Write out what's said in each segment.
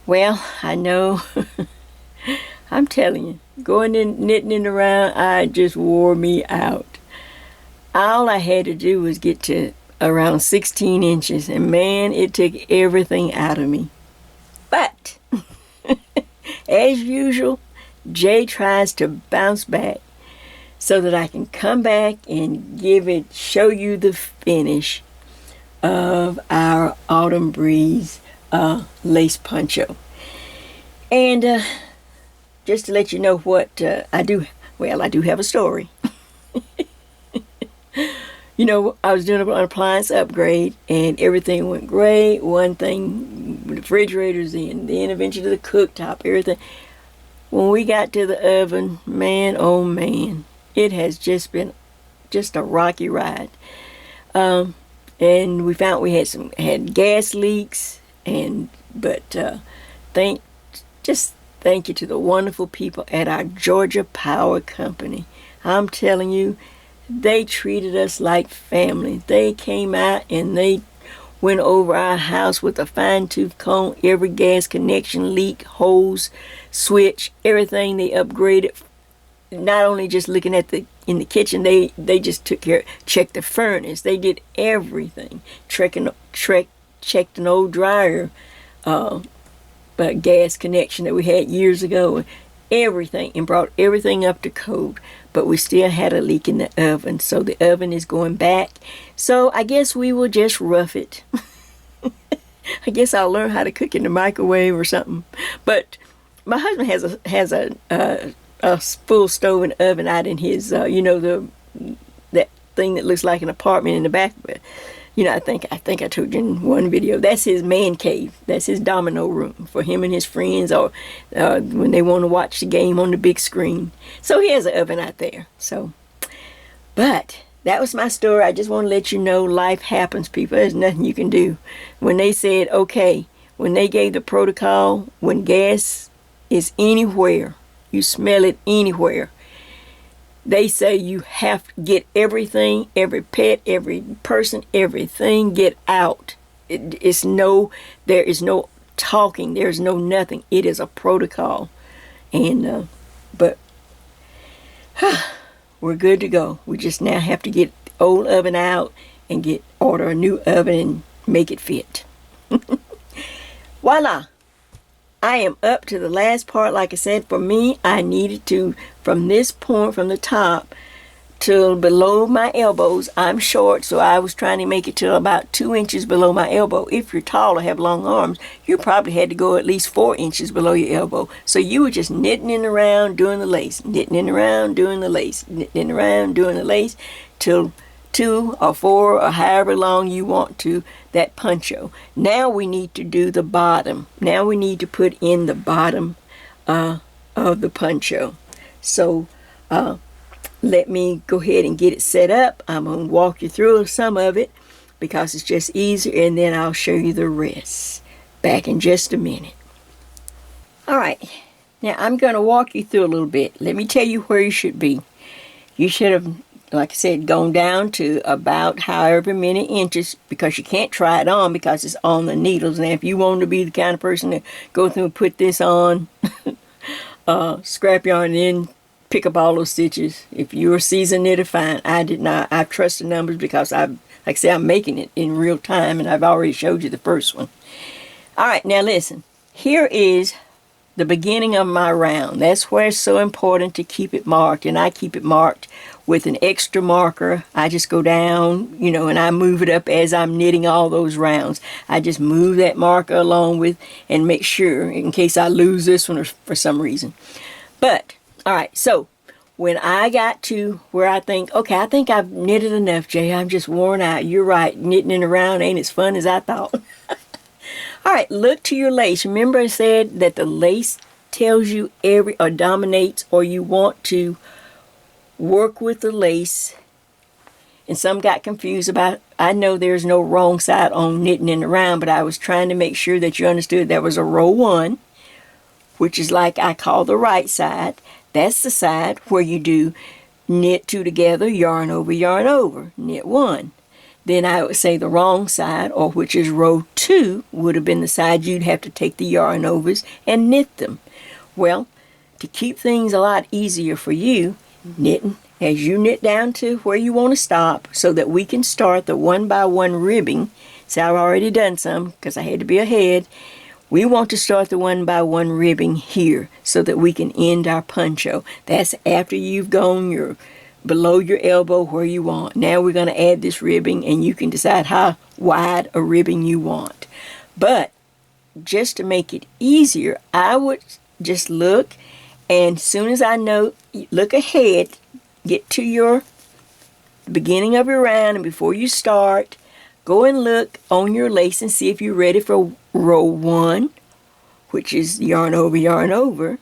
Well, I know. I'm telling you, going in knitting in around, I just wore me out. All I had to do was get to around 16 inches, and man, it took everything out of me. But as usual, Jay tries to bounce back so that I can come back and show you the finish of our Autumn Breeze lace poncho. And just to let you know what I do, well, I do have a story. You know, I was doing an appliance upgrade and everything went great. One thing, the refrigerator's in, then eventually to the cooktop, everything. When we got to the oven, man, oh man, it has just been just a rocky ride. And we found we had gas leaks, but thank you to the wonderful people at our Georgia Power Company. I'm telling you, they treated us like family. They came out and they went over our house with a fine-tooth comb, every gas connection, leak, hose, switch, everything they upgraded. Not only just looking at in the kitchen, they just took care, checked the furnace. They did everything. Checked an old dryer, but gas connection that we had years ago, everything, and brought everything up to code. But we still had a leak in the oven, so the oven is going back. So I guess we will just rough it. I guess I'll learn how to cook in the microwave or something. But my husband has a full stove and oven out in his, that thing that looks like an apartment in the back of it. You know, I think I told you in one video, that's his man cave. That's his domino room for him and his friends, or when they want to watch the game on the big screen. So he has an oven out there. So, but that was my story. I just want to let you know life happens, people. There's nothing you can do. When they said, okay, when they gave the protocol, when gas is anywhere, you smell it anywhere, they say you have to get everything, every pet, every person, everything, get out. There is no talking, there's no nothing. It is a protocol. And, but we're good to go. We just now have to get the old oven out and order a new oven and make it fit. Voila! I am up to the last part. Like I said, for me, I needed to, from this point, from the top till below my elbows. I'm short, so I was trying to make it to about 2 inches below my elbow. If you're tall or have long arms, you probably had to go at least 4 inches below your elbow. So you were just knitting in around, doing the lace, knitting in around, doing the lace, knitting around, doing the lace, till 2 or 4 or however long you want to that poncho. Now we need to do the bottom. Now we need to put in the bottom of the poncho. So let me go ahead and get it set up. I'm going to walk you through some of it because it's just easier, and then I'll show you the rest. Back in just a minute. All right. Now I'm going to walk you through a little bit. Let me tell you where you should be. You should have, like I said, gone down to about however many inches, because you can't try it on because it's on the needles. And if you want to be the kind of person to go through and put this on scrap yarn and then pick up all those stitches, if you're a seasoned knitter, fine. I did not. I trust the numbers because like I say, I'm making it in real time, and I've already showed you the first one. All right, now listen. Here is the beginning of my round. That's where it's so important to keep it marked, and I keep it marked with an extra marker. I just go down, and I move it up as I'm knitting all those rounds. I just move that marker along with and make sure in case I lose this one for some reason. But, all right, so when I got to where I think I've knitted enough, Jay, I'm just worn out. You're right, knitting it around ain't as fun as I thought. All right, look to your lace. Remember I said that the lace tells you or dominates, or you want to work with the lace. And some got confused about, I know there's no wrong side on knitting in around, but I was trying to make sure that you understood there was a row 1, which is like I call the right side. That's the side where you do knit 2 together, yarn over, knit 1. then I would say the wrong side, or which is row 2, would have been the side you'd have to take the yarn overs and knit them. Well, to keep things a lot easier for you, knitting, as you knit down to where you want to stop so that we can start the 1-by-1 ribbing. See, I've already done some because I had to be ahead. We want to start the 1-by-1 ribbing here so that we can end our poncho. That's after you've gone below your elbow where you want. Now we're going to add this ribbing, and you can decide how wide a ribbing you want. But just to make it easier, I would just look, and as soon as I know, look ahead, get to the beginning of your round, and before you start, go and look on your lace and see if you're ready for row 1, which is yarn over,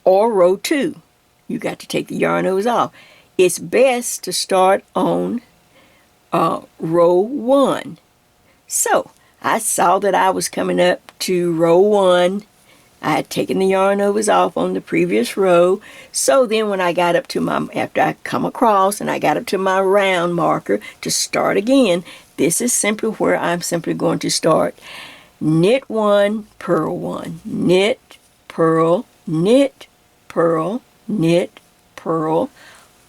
or row 2. You got to take the yarn overs off. It's best to start on row 1. So I saw that I was coming up to row 1. I had taken the yarn overs off on the previous row. So then when I got up to after I come across and I got up to my round marker to start again, this is simply where I'm simply going to start. Knit 1, purl 1, knit, purl, knit, purl, knit, purl,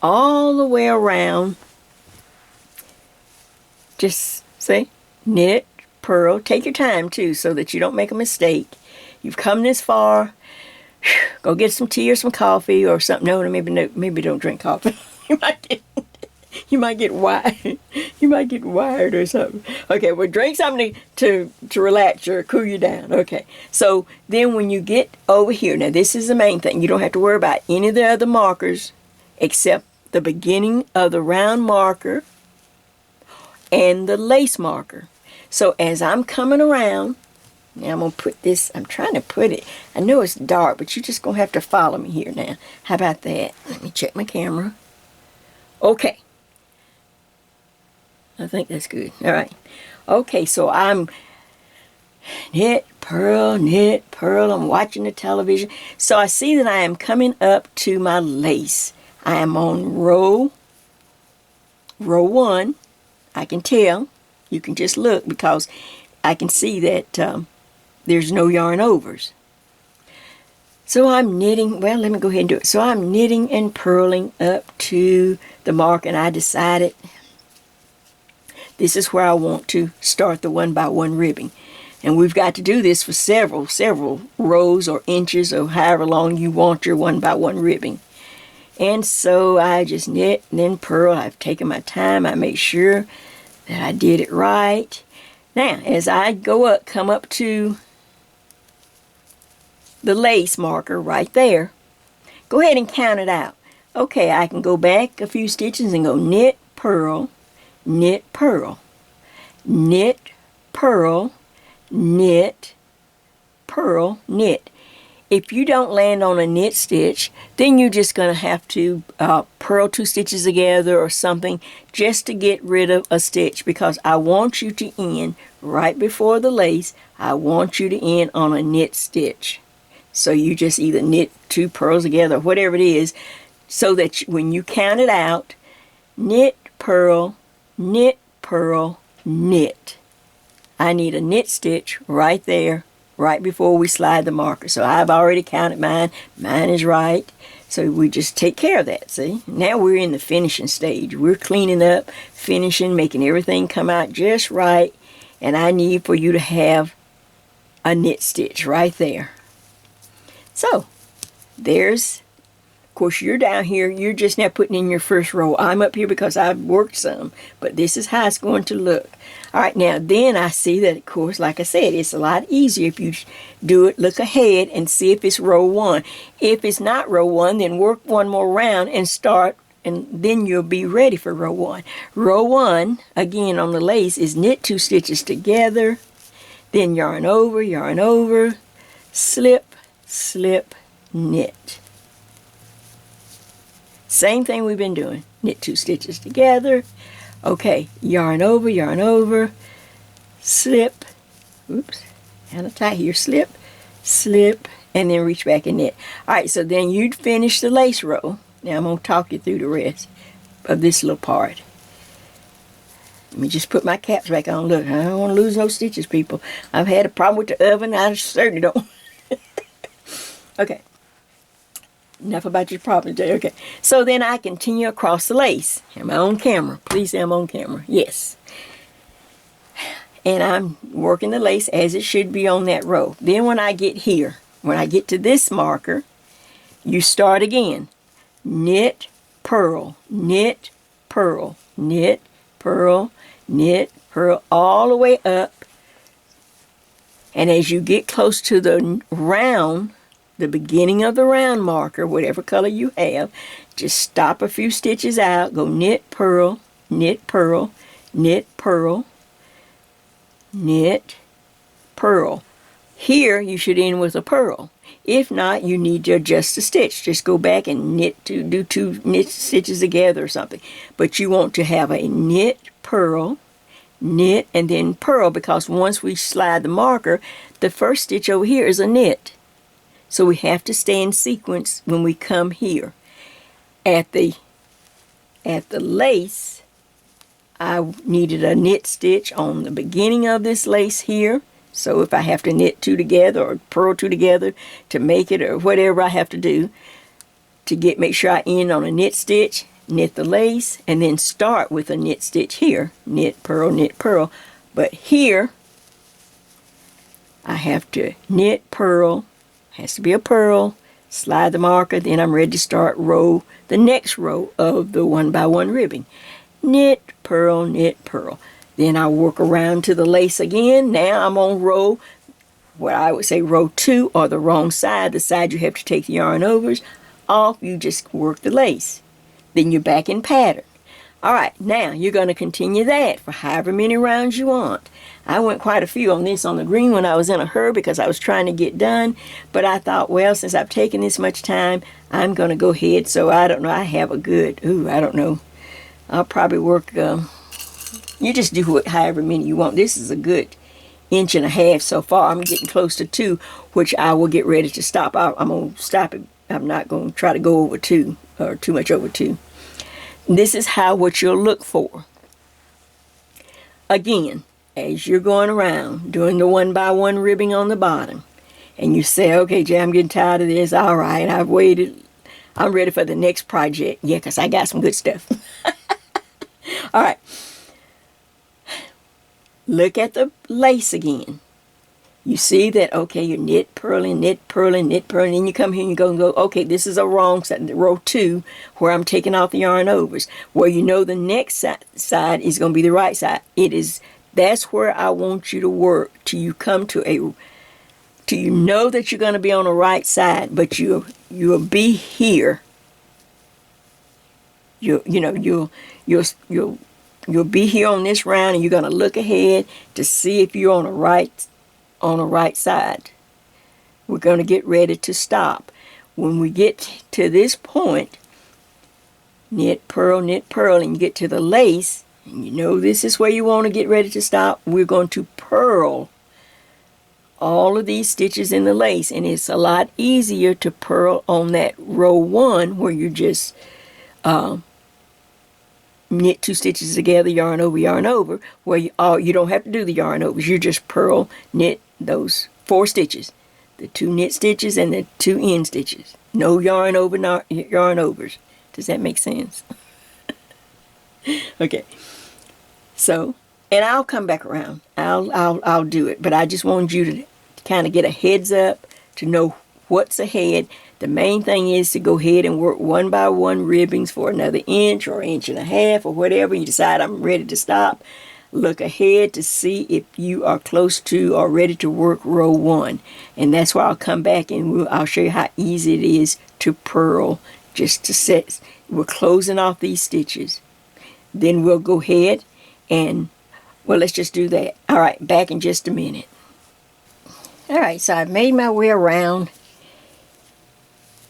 all the way around. Just say knit, purl. Take your time too so that you don't make a mistake. You've come this far. Go get some tea or some coffee or something. No, maybe don't drink coffee. You might get wired. You might get wired or something. Okay, well, drink something to relax or cool you down. Okay, so then when you get over here, now this is the main thing. You don't have to worry about any of the other markers except the beginning of the round marker and the lace marker. So as I'm coming around, now I'm going to put this, I'm trying to put it, I know it's dark, but you're just going to have to follow me here now. How about that? Let me check my camera. Okay. I think that's good. All right. Okay, so I'm knit, purl, I'm watching the television. So I see that I am coming up to my lace. I am on row 1. I can tell. You can just look because I can see that there's no yarn overs. So I'm knitting, well, let me go ahead and do it. So I'm knitting and purling up to the mark, and I decided this is where I want to start the 1-by-1 ribbing. And we've got to do this for several rows or inches or however long you want your 1-by-1 ribbing. And so I just knit and then purl. I've taken my time. I make sure that I did it right. Now, as I go up, come up to the lace marker right there, go ahead and count it out. Okay, I can go back a few stitches and go knit, purl, knit, purl, knit, purl, knit, purl, knit. If you don't land on a knit stitch, then you're just going to have to purl 2 stitches together or something just to get rid of a stitch, because I want you to end right before the lace. I want you to end on a knit stitch. So you just either knit 2 purls together or whatever it is, so that when you count it out, knit, purl, knit, purl, knit. I need a knit stitch right there, right before we slide the marker. So I've already counted mine. Mine is right. So we just take care of that, see? Now we're in the finishing stage. We're cleaning up, finishing, making everything come out just right. And I need for you to have a knit stitch right there. So there's, of course, you're down here. You're just now putting in your first row. I'm up here because I've worked some. But this is how it's going to look. All right, now then I see that, of course, like I said, it's a lot easier if you do it, look ahead and see if it's row 1. If it's not row 1, then work one more round and start, and then you'll be ready for row 1. Row 1, again on the lace, is knit 2 stitches together, then yarn over, slip, slip, knit. Same thing we've been doing. Knit 2 stitches together. Okay, yarn over, slip, oops, kind of tight here, slip, slip, and then reach back and knit. All right, so then you'd finish the lace row. Now I'm going to talk you through the rest of this little part. Let me just put my caps back on. Look, I don't want to lose no stitches, people. I've had a problem with the oven. I certainly don't. Okay. Enough about your problems, Jay. Okay. So then I continue across the lace. Am I on camera? Please say I'm on camera. Yes. And I'm working the lace as it should be on that row. Then when I get here, when I get to this marker, you start again. Knit, purl, knit, purl, knit, purl, knit, purl, all the way up. And as you get close to the round, the beginning of the round marker, whatever color you have, just stop a few stitches out, go knit, purl, knit, purl, knit, purl, knit, purl. Here you should end with a purl. If not, you need to adjust the stitch. Just go back and do 2 knit stitches together or something. But you want to have a knit, purl, knit, and then purl, because once we slide the marker, the first stitch over here is a knit. So we have to stay in sequence when we come here. At the lace, I needed a knit stitch on the beginning of this lace here. So if I have to knit 2 together or purl 2 together to make it, or whatever I have to do to make sure I end on a knit stitch, knit the lace, and then start with a knit stitch here. Knit, purl. But here, I have to knit, purl, has to be a purl, slide the marker, then I'm ready to start the next row of the 1x1 ribbing. Knit, purl, knit, purl. Then I work around to the lace again. Now I'm on row, what I would say row 2, or the wrong side, the side you have to take the yarn overs off. You just work the lace. Then you're back in pattern. All right, now you're going to continue that for however many rounds you want. I went quite a few on this on the green when I was in a hurry because I was trying to get done. But I thought, well, since I've taken this much time, I'm going to go ahead. So I don't know, I have a good, I don't know. I'll probably work, you just do however many you want. This is a good 1.5 inches so far. I'm getting close to 2, which I will get ready to stop. I'm going to stop it. I'm not going to try to go over 2 or too much over 2. This is what you'll look for. Again, as you're going around doing the 1x1 ribbing on the bottom, and you say, okay, Jay, I'm getting tired of this. All right, I've waited. I'm ready for the next project. Yeah, because I got some good stuff. All right. Look at the lace again. You see that, okay, you knit, purling, knit, purling, knit, purling. Then you come here and you go, okay, this is a wrong side, row 2, where I'm taking off the yarn overs. Where you know the next side is going to be the right side. That's where I want you to work till you come till you know that you're going to be on the right side, but you'll be here. You'll be here on this round, and you're going to look ahead to see if you're on the right side. We're going to get ready to stop. When we get to this point, knit, purl, and you get to the lace, and you know this is where you want to get ready to stop. We're going to purl all of these stitches in the lace, and it's a lot easier to purl on that row 1 where you just knit 2 stitches together, yarn over, where you don't have to do the yarn overs. You just purl, knit those 4 stitches, the 2 knit stitches and the 2 end stitches. No yarn overs. Does that make sense? Okay. So, and I'll come back around. I'll do it, but I just wanted you to kind of get a heads up to know what's ahead. The main thing is to go ahead and work 1x1 ribbings for another 1 inch or 1.5 inches or whatever. You decide I'm ready to stop. Look ahead to see if you are close to or ready to work row 1. And that's where I'll come back and I'll show you how easy it is to purl. Just to set, we're closing off these stitches. Then we'll go ahead and, well, let's just do that. All right, back in just a minute. All right, so I've made my way around.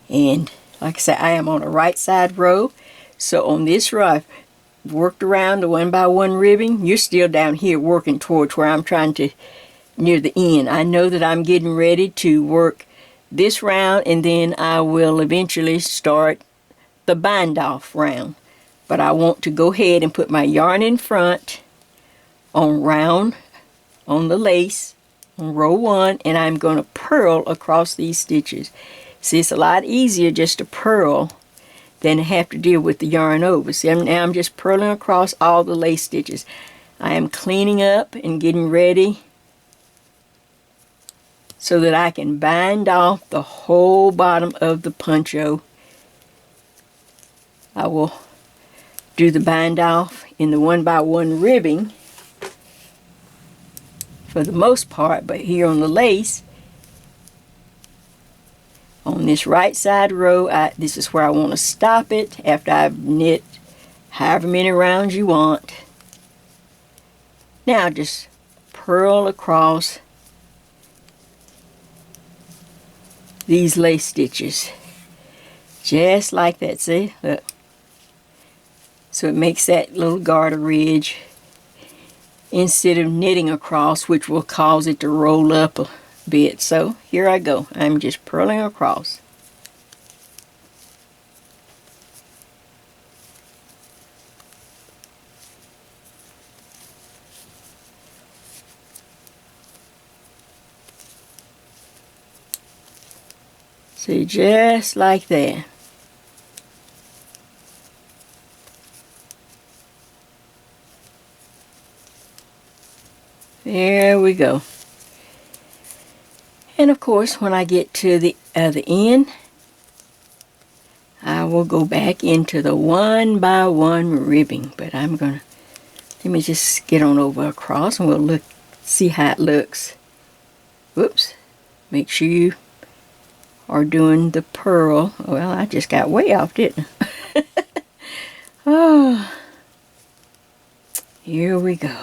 And like I said, I am on the right side row. So on this row, I've worked around the 1x1 ribbing. You're still down here working towards where I'm trying to, near the end. I know that I'm getting ready to work this round, and then I will eventually start the bind off round. But I want to go ahead and put my yarn in front on the lace on row 1, and I'm going to purl across these stitches. See, it's a lot easier just to purl than to have to deal with the yarn over. See, now I'm just purling across all the lace stitches. I am cleaning up and getting ready so that I can bind off the whole bottom of the poncho. I will do the bind off in the 1x1 ribbing for the most part, but here on the lace, on this right side row, this is where I want to stop it after I've knit however many rounds you want. Now just purl across these lace stitches, just like that. See, look. So it makes that little garter ridge instead of knitting across, which will cause it to roll up a bit. So here I go. I'm just purling across. See, just like that. There we go. And of course, when I get to the other end, I will go back into the 1x1 ribbing. But I'm gonna, let me just get on over across and we'll see how it looks. Whoops. Make sure you are doing the purl. Well, I just got way off, didn't I? Oh, here we go.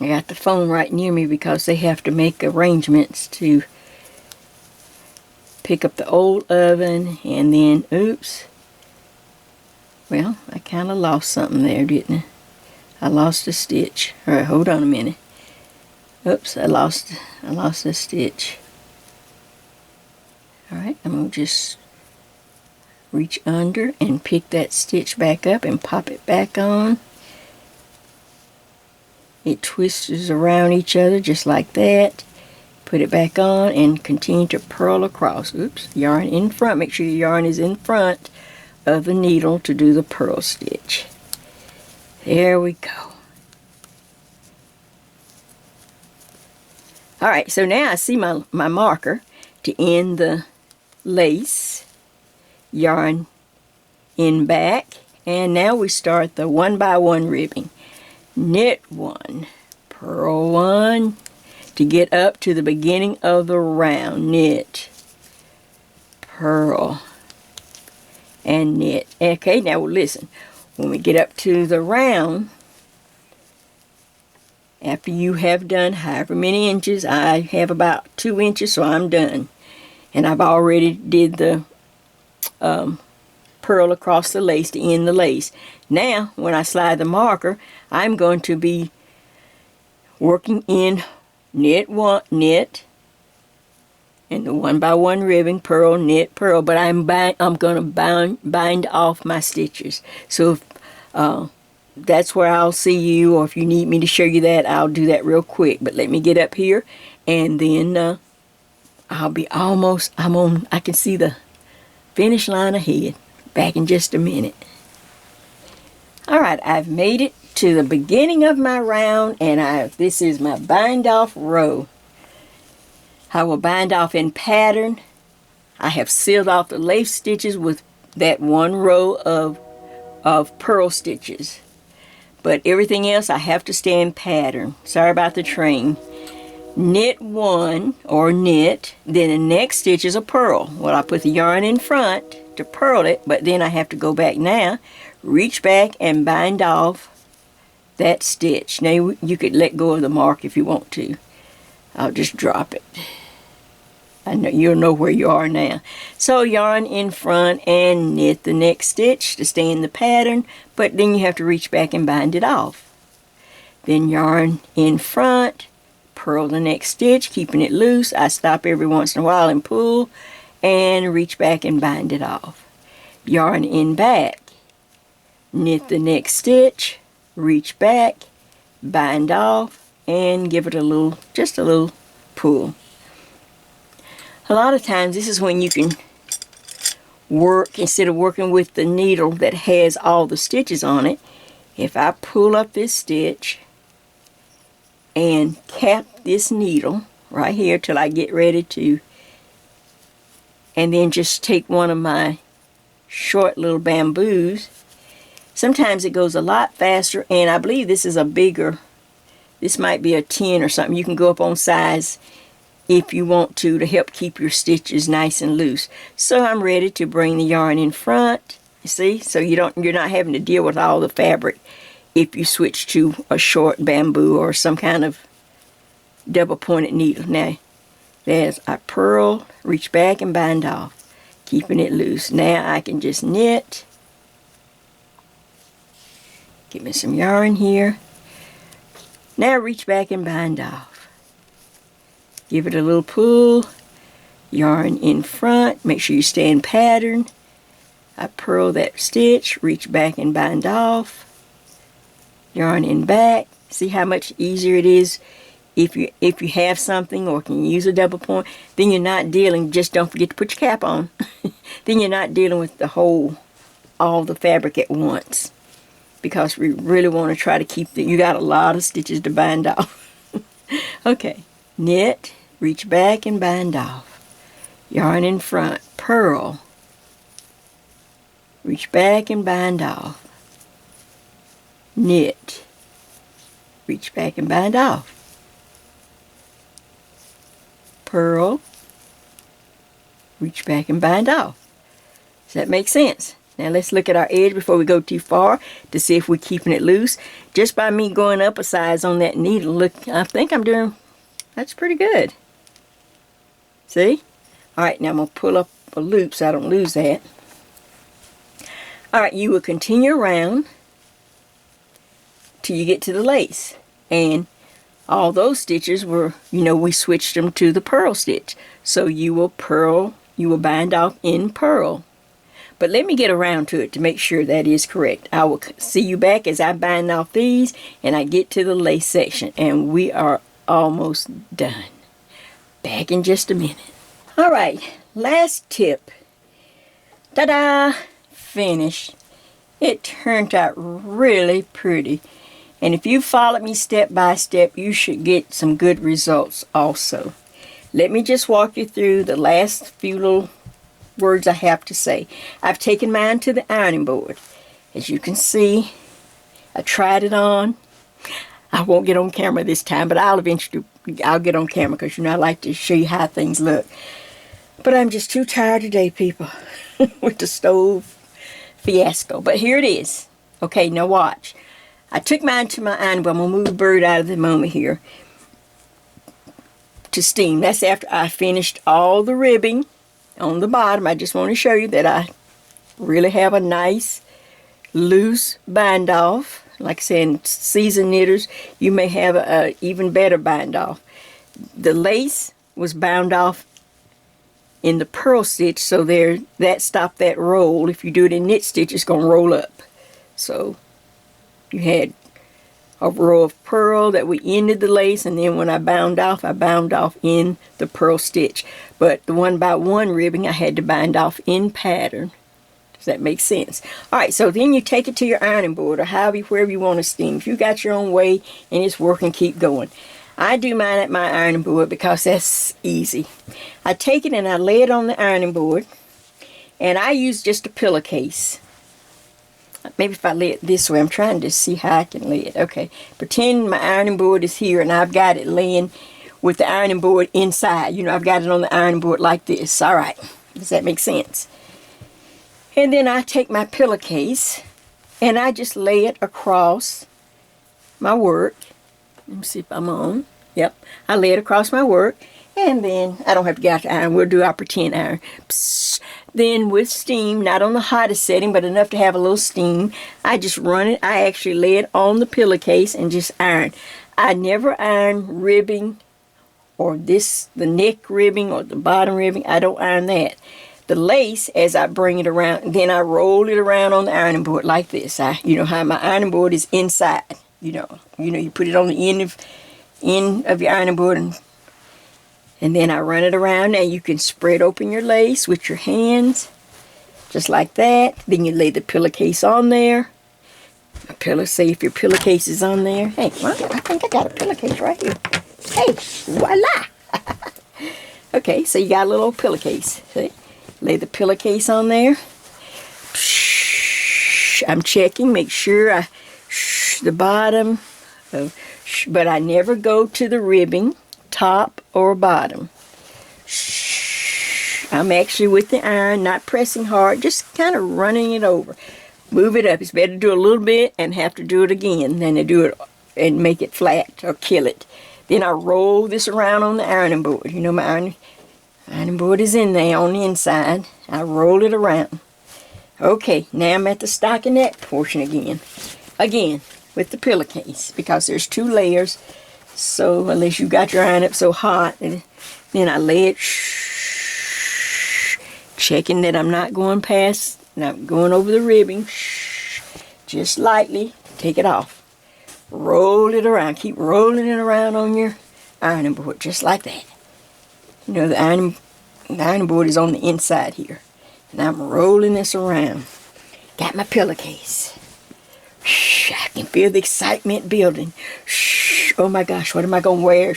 I got the phone right near me because they have to make arrangements to pick up the old oven, and then, oops, well, I kind of lost something there, didn't I? I lost a stitch. All right, hold on a minute. Oops, I lost a stitch. All right, I'm going to just reach under and pick that stitch back up and pop it back on. It twists around each other just like that. Put it back on and continue to purl across. Oops, yarn in front. Make sure your yarn is in front of the needle to do the purl stitch. There we go. Alright, so now I see my marker to end the lace. Yarn in back. And now we start the 1x1 ribbing. Knit 1, purl 1 to get up to the beginning of the round. Knit, purl, and knit. Okay, now listen. When we get up to the round, after you have done however many inches, I have about 2 inches, so I'm done. And I've already did the purl across the lace to end the lace. Now, when I slide the marker, I'm going to be working in knit 1, knit, and the 1x1 ribbing, purl, knit, purl, but I'm going to bind off my stitches. So if, that's where I'll see you, or if you need me to show you that, I'll do that real quick. But let me get up here, and then I'll be almost, I can see the finish line ahead. Back in just a minute. Alright, I've made it to the beginning of my round, and this is my bind off row. I will bind off in pattern. I have sealed off the lace stitches with that one row of purl stitches. But everything else I have to stay in pattern. Sorry about the train. Knit 1 or knit, then the next stitch is a purl. Well, I put the yarn in front to purl it, but then I have to go back now, reach back and bind off that stitch. Now you could let go of the mark if you want to. I'll just drop it. I know you'll know where you are now. So yarn in front and knit the next stitch to stay in the pattern, but then you have to reach back and bind it off. Then yarn in front, purl the next stitch, keeping it loose. I stop every once in a while and pull and reach back and bind it off. Yarn in back, knit the next stitch, reach back, bind off, and give it a little, just a little pull. A lot of times this is when you can work, instead of working with the needle that has all the stitches on it, if I pull up this stitch and cap this needle right here till I get ready to, and then just take one of my short little bamboos, sometimes it goes a lot faster, and I believe this is a bigger, this might be a 10 or something. You can go up on size if you want to help keep your stitches nice and loose. So I'm ready to bring the yarn in front. You see, so you're not having to deal with all the fabric if you switch to a short bamboo or some kind of double pointed needle. Now there's I purl, reach back and bind off, keeping it loose. Now I can just knit. Get me some yarn here. Now reach back and bind off. Give it a little pull, yarn in front, make sure you stay in pattern. I purl that stitch, reach back and bind off, yarn in back. See how much easier it is if you have something or can use a double point. Then you're not dealing, just don't forget to put your cap on. Then you're not dealing with all the fabric at once, because we really want to try to keep you got a lot of stitches to bind off. Okay, knit, reach back and bind off, yarn in front, purl, reach back and bind off, knit, reach back and bind off, purl, reach back and bind off. Does that make sense? Now let's look at our edge before we go too far to see if we're keeping it loose. Just by me going up a size on that needle, look, I think I'm doing, that's pretty good. See? Alright, now I'm going to pull up a loop so I don't lose that. Alright, you will continue around till you get to the lace. And all those stitches were, we switched them to the purl stitch. So you will purl, you will bind off in purl. But let me get around to it to make sure that is correct. I will see you back as I bind off these and I get to the lace section. And we are almost done. Back in just a minute. Alright, last tip. Ta-da! Finished. It turned out really pretty. And if you followed me step by step, you should get some good results also. Let me just walk you through the last few little words I have to say. I've taken mine to the ironing board. As you can see, I tried it on. I won't get on camera this time, but I'll get on camera because I like to show you how things look. But I'm just too tired today, people, with the stove fiasco. But here it is. Okay, now watch. I took mine to my ironing board. I'm going to move the bird out of the moment here to steam. That's after I finished all the ribbing on the bottom. I just want to show you that I really have a nice loose bind off. Like I said, in seasoned knitters, you may have a even better bind off. The lace was bound off in the purl stitch, so that stopped that roll. If you do it in knit stitch, it's going to roll up. So you had a row of purl that we ended the lace, and then when I bound off in the purl stitch. But the 1x1 ribbing I had to bind off in pattern. Does that make sense? Alright, so then you take it to your ironing board or wherever you want to steam. If you got your own way and it's working, keep going. I do mine at my ironing board because that's easy. I take it and I lay it on the ironing board, and I use just a pillowcase. Maybe if I lay it this way, I'm trying to see how I can lay it. Okay, pretend my ironing board is here and I've got it laying with the ironing board inside. I've got it on the ironing board like this. Alright, does that make sense? And then I take my pillowcase and I just lay it across my work. Let me see if I'm on. Yep, I lay it across my work, and then I don't have to get out the iron. We'll do our pretend iron. Psst. Then with steam, not on the hottest setting, but enough to have a little steam, I just run it. I actually lay it on the pillowcase and just iron. I never iron ribbing or the neck ribbing or the bottom ribbing. I don't iron that. the lace as I bring it around. Then I roll it around on the ironing board like this. You know how my ironing board is inside. You put it on the end of your ironing board, and then I run it around. Now you can spread open your lace with your hands, just like that. Then you lay the pillowcase on there. Say if your pillowcase is on there. Hey, well, I think I got a pillowcase right here. Hey, voila! Okay, so you got a little pillowcase. See? Lay the pillowcase on there. I'm checking, make sure the bottom, but I never go to the ribbing, top or bottom. I'm actually with the iron, not pressing hard, just kind of running it over. Move it up. It's better to do a little bit and have to do it again than to do it and make it flat or kill it. Then I roll this around on the ironing board. You know, my ironing board is in there on the inside. I roll it around. Okay, now I'm at the stockinette portion again. Again, with the pillowcase, because there's 2 layers. So, unless you got your iron up so hot, then I lay it, checking that I'm not going past, not going over the ribbing. Just lightly, take it off. Roll it around. Keep rolling it around on your ironing board, just like that. You know, the ironing board is on the inside here. And I'm rolling this around. Got my pillowcase. I can feel the excitement building. Oh my gosh, what am I going to wear?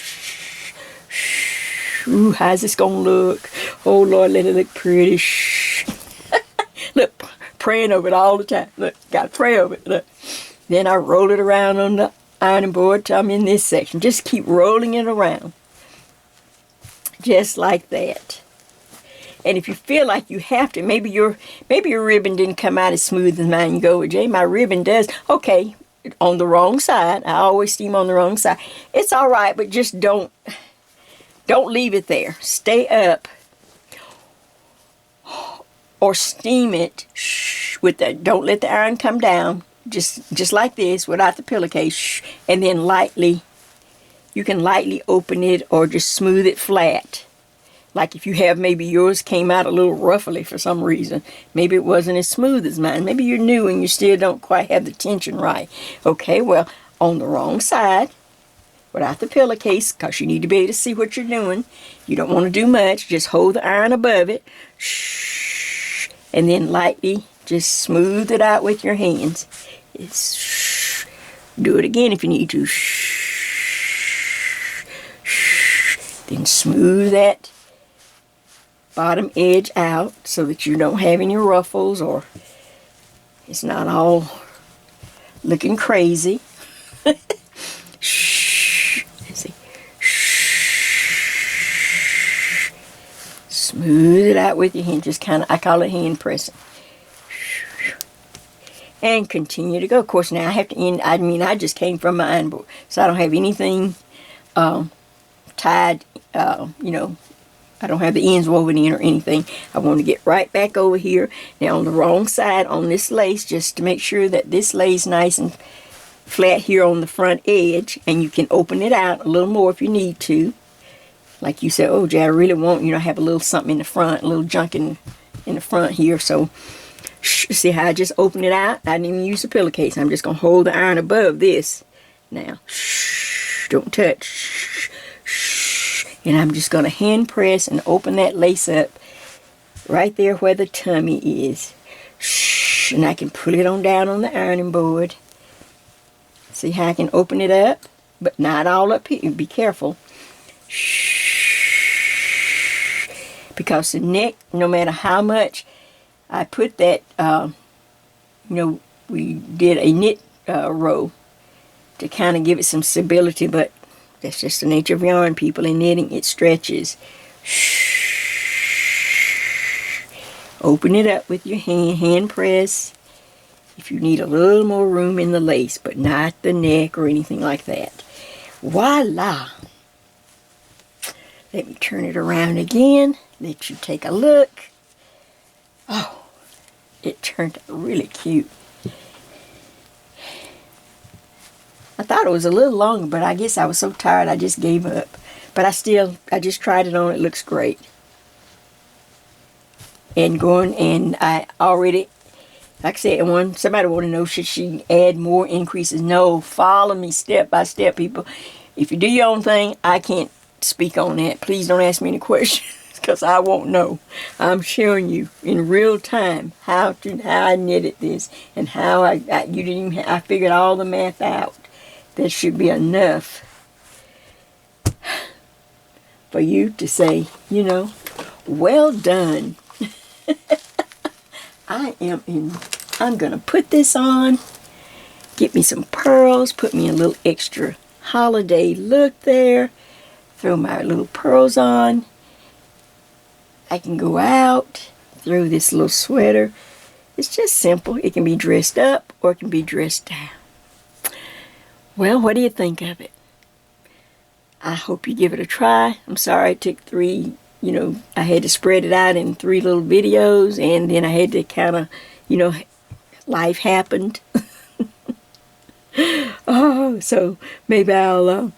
Ooh, how's this going to look? Oh Lord, let it look pretty. Look, praying over it all the time. Look, got to pray over it. Look. Then I roll it around on the ironing board till I'm in this section. Just keep rolling it around. Just like that. And if you feel like you have to, maybe your ribbon didn't come out as smooth as mine. You go, Jay, my ribbon does. Okay, on the wrong side. I always steam on the wrong side. It's all right, but just don't leave it there. Stay up. Or steam it with the, don't let the iron come down. Just like this, without the pillowcase. And then you can lightly open it or just smooth it flat. Like if you have, maybe yours came out a little roughly for some reason. Maybe it wasn't as smooth as mine. Maybe you're new and you still don't quite have the tension right. Okay, well, on the wrong side, without the pillowcase, because you need to be able to see what you're doing. You don't want to do much. Just hold the iron above it. And then lightly just smooth it out with your hands. Do it again if you need to. Then smooth that bottom edge out so that you don't have any ruffles or it's not all looking crazy. See. Smooth it out with your hand. Just kind of, I call it hand pressing. And continue to go. Of course, now I have to end. I just came from my iron board, so I don't have anything tied. I don't have the ends woven in or anything. I want to get right back over here. Now on the wrong side on this lace, just to make sure that this lays nice and flat here on the front edge, and you can open it out a little more if you need to. Like you said, oh Jay, I really want, have a little something in the front, a little junk in the front here. So see how I just open it out? I didn't even use the pillowcase. I'm just going to hold the iron above this. Now, don't touch. And I'm just going to hand press and open that lace up right there where the tummy is. And I can pull it on down on the ironing board. See how I can open it up? But not all up here. Be careful. Because the neck, no matter how much I put that, we did a knit row to kind of give it some stability, but that's just the nature of yarn, people. In knitting, it stretches. Open it up with your hand press. If you need a little more room in the lace, but not the neck or anything like that. Voila! Let me turn it around again. Let you take a look. Oh, it turned out really cute. I thought it was a little longer, but I guess I was so tired I just gave up. But I just tried it on. It looks great. and going, and I already, like I said, somebody want to know, should she add more increases? No, follow me step by step, people. If you do your own thing, I can't speak on that. Please don't ask me any questions because I won't know. I'm showing you in real time how I knitted this and how I figured all the math out. That should be enough for you to say, well done. I'm gonna put this on, get me some pearls, put me a little extra holiday look there, throw my little pearls on. I can go out, throw this little sweater. It's just simple. It can be dressed up or it can be dressed down. Well, what do you think of it? I hope you give it a try. I'm sorry it took 3, I had to spread it out in 3 little videos, and then I had to kind of, life happened. Oh, so maybe I'll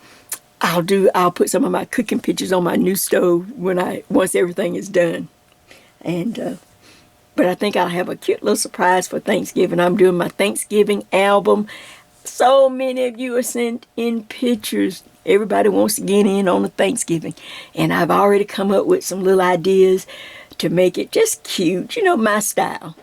put some of my cooking pictures on my new stove once everything is done. And but I think I'll have a cute little surprise for Thanksgiving. I'm doing my Thanksgiving album. So many of you are sent in pictures. Everybody wants to get in on the Thanksgiving. And I've already come up with some little ideas to make it just cute, my style.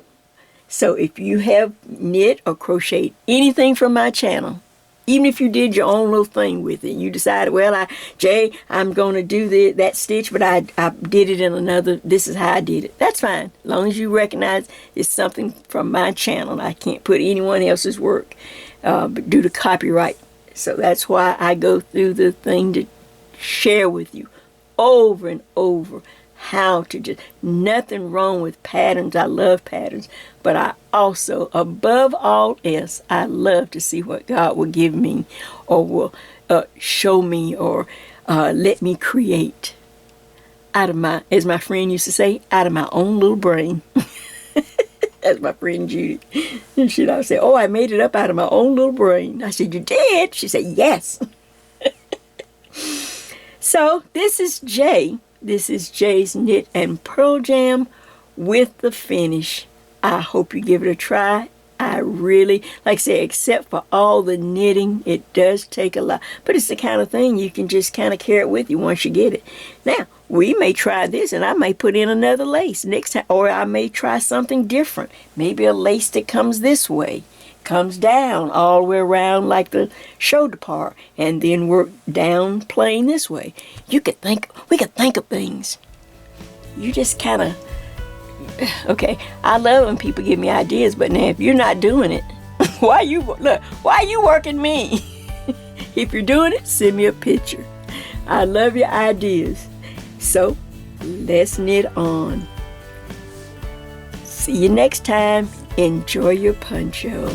So if you have knit or crocheted anything from my channel, even if you did your own little thing with it, you decided, well, Jay, I'm going to do that stitch, but I did it in another, this is how I did it. That's fine, as long as you recognize it's something from my channel. I can't put anyone else's work due to copyright. So that's why I go through the thing to share with you over and over how to just, nothing wrong with patterns. I love patterns, but I also, above all else, I love to see what God will give me or will show me or let me create out of my, as my friend used to say, out of my own little brain. That's my friend Judy. And she'd always say, oh, I made it up out of my own little brain. I said, you did? She said, yes. So this is Jay. This is Jay's Knit and Purl Jam with the finish. I hope you give it a try. I really, like I say, except for all the knitting, it does take a lot. But it's the kind of thing you can just kind of carry it with you once you get it. Now, we may try this and I may put in another lace next time. Or I may try something different. Maybe a lace that comes this way, comes down all the way around like the shoulder part, and then work down plain this way. We could think of things. You just kind of, okay, I love when people give me ideas, but now if you're not doing it, why are you working me? If you're doing it, send me a picture. I love your ideas. So let's knit on. See you next time. Enjoy your poncho.